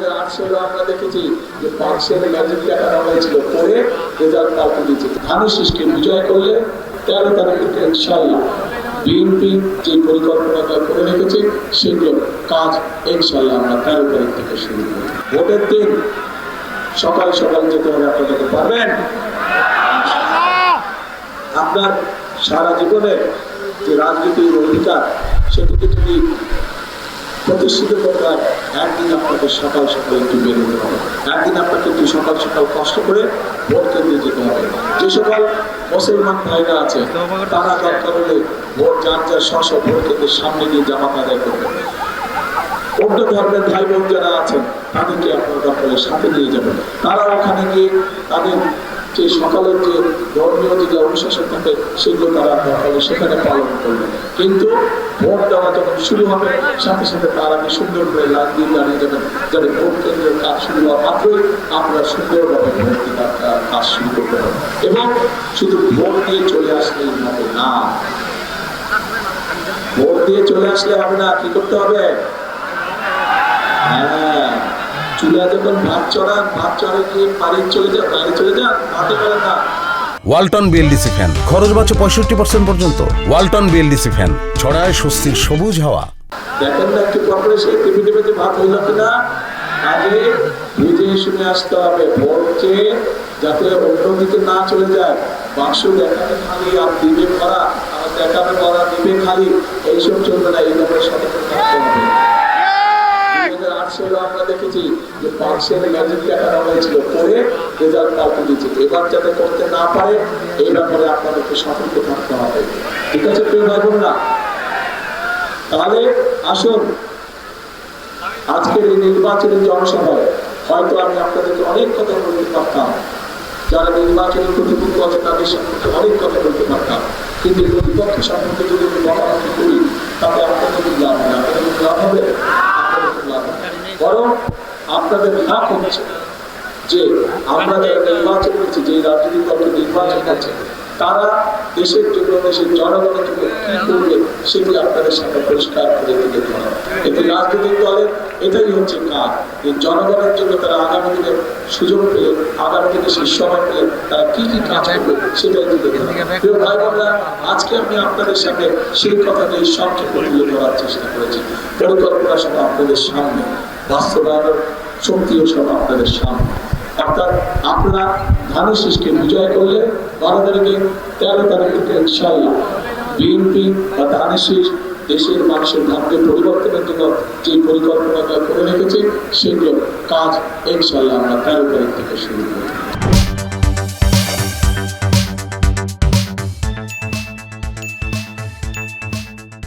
2008 সালে আমরা দেখেছি যে 500 ম্যাজিক টাকা হয়েছিল করে রেজাল্ট পাল্টে দিয়েছে। ধানের শীষকে বিজয় করলে 13 তারিখ থেকে ইনশাআল্লাহ বিএনপি যে পরিকল্পনাটা করে রেখেছে সেগুলো কাজ ইনশাআল্লাহ আমরা 13 তারিখ থেকে শুরু করব। ভোটের দিন সকাল সকাল যেতে হবে, আপনাদের পারবেন? আপনার সারা জীবনের যে রাজনীতির অধিকার সেটিকে যদি প্রতিষ্ঠিত করতে হয় একদিন আপনাকে সকাল সকাল একটু বেরোতে হবে, একদিন আপনাকে একটু সকাল সকাল কষ্ট করে ভোট কেন্দ্রে যেতে হবে। যে সকল মুসলমান ভাইরা আছে তারা দরকার হলে ভোট যার যার স্ব ভোট কেন্দ্রের সামনে গিয়ে জামাত আদায় করবেন। অন্য ধর্মের ভাই বোন যারা আছেন তাদেরকে আপনার দরকারের সাথে নিয়ে যাবেন, তারা ওখানে গিয়ে তাদের যে সকালের যে ধর্মীয় যে অনুশাসন থাকে সেগুলো তারা দরকারে সেখানে পালন করবেন। কিন্তু ভোট দেওয়া যখন শুরু হবে সাথে সাথে তার আগে সুন্দর করে লাইন দিয়ে দাঁড়িয়ে যাবেন, যাতে ভোট কেন্দ্রের কাজ শুরু হওয়া মাত্রই আপনারা সুন্দরভাবে ভোট কাজ শুরু করতে হবে। এবং শুধু ভোট দিয়ে চলে আসলেই হবে না, ভোট দিয়ে চলে আসলে হবে না, কি করতে হবে? হ্যাঁ, চুলা যখন ভাত চড়ান, ভাত চড়ে গিয়ে বাড়ি চলে যান, ভাতে পারে না। ওয়ালটন বিএলডিসি ফ্যান, খরচ বাঁচে 65% পর্যন্ত। ওয়ালটন বিএলডিসি ফ্যান ছড়ায় স্বস্তির সবুজ হাওয়া। দেখেন না একটু পরে সে টিভিতে ভাত হইল কিনা, আগে বুঝে শুনে আসতে হবে। ভোট চেয়ে যাতে অন্যদিকে না চলে যায়, বাক্স দেখাতে খালি আর দিবে ভরা, আর দেখাতে ভরা দিবে খালি, এইসব চলবে না। এই ব্যাপারে সতর্ক থাকতে হবে। 2008 সালে আমরা দেখেছি যে 500 ম্যাজিক টাকা হয়েছিল করে রেজাল্ট পাল্টে দিয়েছে। এবার যাতে করতে না পারে এই ব্যাপারে আপনাদেরকে সতর্ক থাকতে হবে, ঠিক আছে প্রিয় ভাই বোনরা? তাহলে আসুন আজকের এই নির্বাচনী জনসভায় হয়তো আমি আপনাদেরকে অনেক কথা বলতে পারতাম, যারা নির্বাচনী প্রতিপক্ষ আছে তাদের সম্পর্কে অনেক কথা বলতে পারতাম, কিন্তু প্রতিপক্ষ সম্পর্কে যদি আমি বকাবকি করি তাতে আপনাদের লাভ হবে, আপনাদের লাভ হবে, বরং আপনাদের লাভ হচ্ছে যে আমরা যারা নির্বাচন করছি, যে রাজনৈতিক দলকে নির্বাচন করছে তারা দেশের জন্য, দেশের জনগণের জন্য কি করবে সেটি আপনাদের সামনে পরিষ্কার করে দিতে হবে। এতে রাজনৈতিক দলের এটাই হচ্ছে কাজ, যে জনগণের জন্য তারা আগামী দিনে সুযোগ পেলে, আগামী দিনে সেই সময় পেলে তারা কি কি কাজ করবে সেটাই দিতে হবে। প্রিয় ভাই বোনরা, আজকে আমি আপনাদের সামনে সেই কথাটাই সংক্ষেপে তুলে ধরার চেষ্টা করেছি। পরিকল্পনা সব আপনাদের সামনে, বাস্তবায়নের শক্তিও সব আপনাদের সামনে। অর্থাৎ আপনারা ধানের শীষকে বিজয় করলে 12 তারিখে 13 তারিখ থেকে ইনশাআল্লাহ বিএনপি বা ধানের শীষ দেশের মানুষের ভাগ্যে পরিবর্তনের জন্য যে পরিকল্পনাটা করে রেখেছে সেগুলো কাজ ইনশাআল্লাহ আমরা 13 তারিখ থেকে শুরু করব।